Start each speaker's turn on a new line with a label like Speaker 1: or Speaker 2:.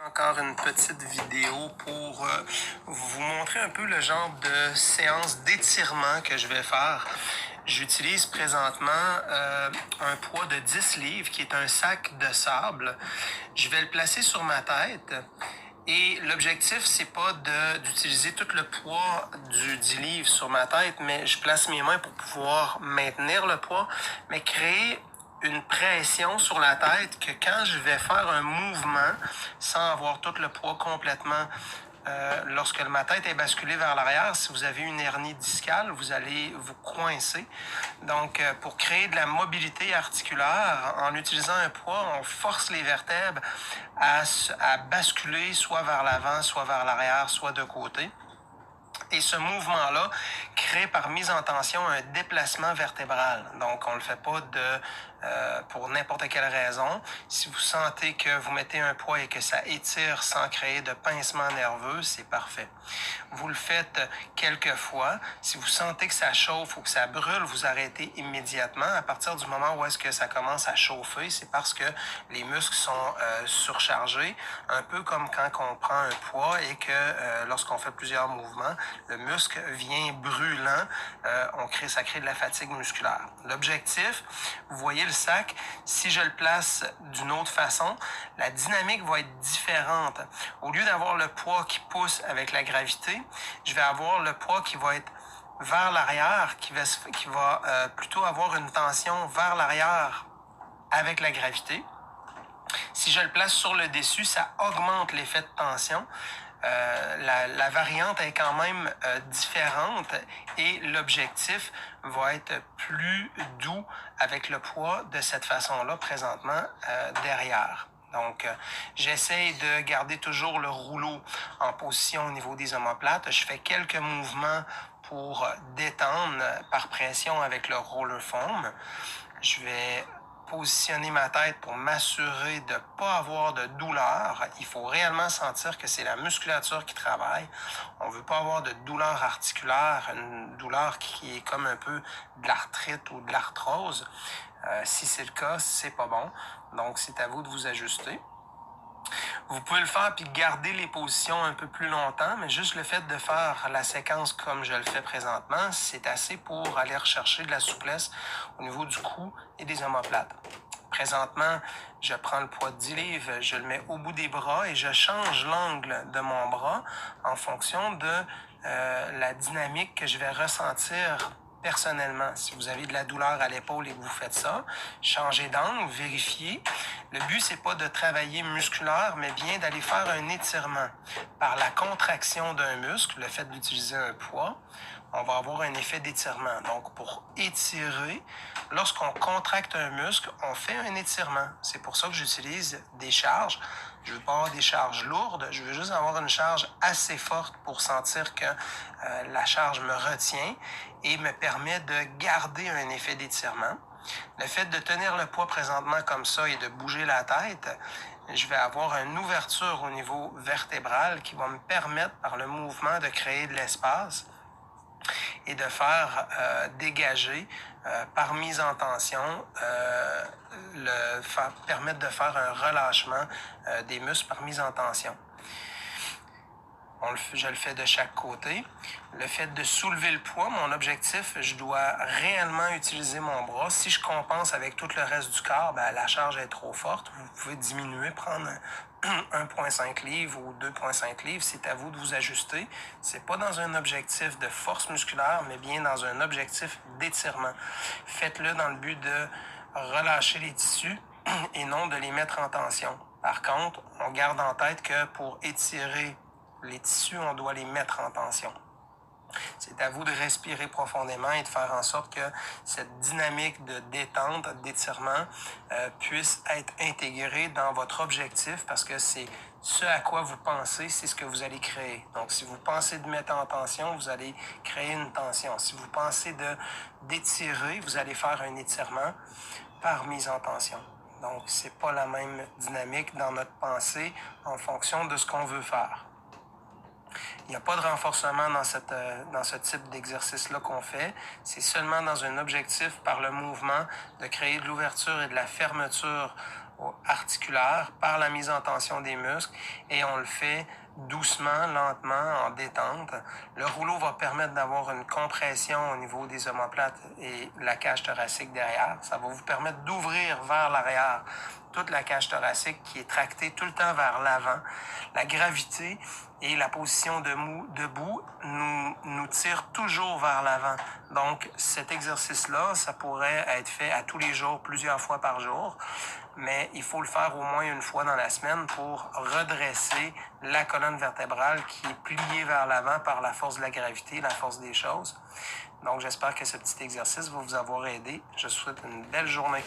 Speaker 1: Encore une petite vidéo pour vous montrer un peu le genre de séance d'étirement que je vais faire. J'utilise présentement un poids de 10 livres qui est un sac de sable. Je vais le placer sur ma tête. Et l'objectif, c'est pas d'utiliser tout le poids du 10 livres sur ma tête, mais je place mes mains pour pouvoir maintenir le poids, mais créer une pression sur la tête que quand je vais faire un mouvement sans avoir tout le poids complètement, lorsque ma tête est basculée vers l'arrière, si vous avez une hernie discale, vous allez vous coincer. Donc, pour créer de la mobilité articulaire, en utilisant un poids, on force les vertèbres à basculer soit vers l'avant, soit vers l'arrière, soit de côté. Et ce mouvement-là crée par mise en tension un déplacement vertébral. Donc, on ne le fait pas pour n'importe quelle raison. Si vous sentez que vous mettez un poids et que ça étire sans créer de pincement nerveux, c'est parfait. Vous le faites quelques fois. Si vous sentez que ça chauffe ou que ça brûle, vous arrêtez immédiatement. À partir du moment où est-ce que ça commence à chauffer, c'est parce que les muscles sont surchargés, un peu comme quand on prend un poids et que lorsqu'on fait plusieurs mouvements, le muscle vient brûlant, ça crée de la fatigue musculaire. L'objectif, vous voyez le sac, si je le place d'une autre façon, la dynamique va être différente. Au lieu d'avoir le poids qui pousse avec la gravité, je vais avoir le poids qui va être vers l'arrière, qui va plutôt avoir une tension vers l'arrière avec la gravité. Si je le place sur le dessus, ça augmente l'effet de tension. La variante est quand même différente et l'objectif va être plus doux avec le poids de cette façon-là présentement derrière. Donc, j'essaie de garder toujours le rouleau en position au niveau des omoplates. Je fais quelques mouvements pour détendre par pression avec le roller foam. Je vais positionner ma tête pour m'assurer de ne pas avoir de douleur. Il faut réellement sentir que c'est la musculature qui travaille. On ne veut pas avoir de douleur articulaire, une douleur qui est comme un peu de l'arthrite ou de l'arthrose. Si c'est le cas, c'est pas bon. Donc, c'est à vous de vous ajuster. Vous pouvez le faire puis garder les positions un peu plus longtemps, mais juste le fait de faire la séquence comme je le fais présentement, c'est assez pour aller rechercher de la souplesse au niveau du cou et des omoplates. Présentement, je prends le poids de 10 livres, je le mets au bout des bras et je change l'angle de mon bras en fonction de la dynamique que je vais ressentir personnellement. Si vous avez de la douleur à l'épaule et que vous faites ça, changez d'angle, vérifiez. Le but, c'est pas de travailler musculaire, mais bien d'aller faire un étirement. Par la contraction d'un muscle, le fait d'utiliser un poids, on va avoir un effet d'étirement. Donc, pour étirer, lorsqu'on contracte un muscle, on fait un étirement. C'est pour ça que j'utilise des charges. Je ne veux pas avoir des charges lourdes, je veux juste avoir une charge assez forte pour sentir que la charge me retient et me permet de garder un effet d'étirement. Le fait de tenir le poids présentement comme ça et de bouger la tête, je vais avoir une ouverture au niveau vertébral qui va me permettre par le mouvement de créer de l'espace et de faire dégager par mise en tension, permettre de faire un relâchement des muscles par mise en tension. Je le fais de chaque côté. Le fait de soulever le poids, mon objectif, je dois réellement utiliser mon bras. Si je compense avec tout le reste du corps, la charge est trop forte. Vous pouvez diminuer, prendre 1,5 livre ou 2,5 livres. C'est à vous de vous ajuster. C'est pas dans un objectif de force musculaire, mais bien dans un objectif d'étirement. Faites-le dans le but de relâcher les tissus et non de les mettre en tension. Par contre, on garde en tête que pour étirer les tissus, on doit les mettre en tension. C'est à vous de respirer profondément et de faire en sorte que cette dynamique de détente, d'étirement puisse être intégrée dans votre objectif parce que c'est ce à quoi vous pensez, c'est ce que vous allez créer. Donc, si vous pensez de mettre en tension, vous allez créer une tension. Si vous pensez d'étirer, vous allez faire un étirement par mise en tension. Donc, c'est pas la même dynamique dans notre pensée en fonction de ce qu'on veut faire. Il n'y a pas de renforcement dans ce type d'exercice-là qu'on fait. C'est seulement dans un objectif par le mouvement de créer de l'ouverture et de la fermeture articulaire par la mise en tension des muscles et on le fait doucement, lentement, en détente. Le rouleau va permettre d'avoir une compression au niveau des omoplates et la cage thoracique derrière. Ça va vous permettre d'ouvrir vers l'arrière toute la cage thoracique qui est tractée tout le temps vers l'avant. La gravité et la position debout nous tire toujours vers l'avant. Donc, cet exercice-là, ça pourrait être fait à tous les jours, plusieurs fois par jour, mais il faut le faire au moins une fois dans la semaine pour redresser la colonne vertébrale qui est pliée vers l'avant par la force de la gravité, la force des choses. Donc, j'espère que ce petit exercice va vous avoir aidé. Je vous souhaite une belle journée.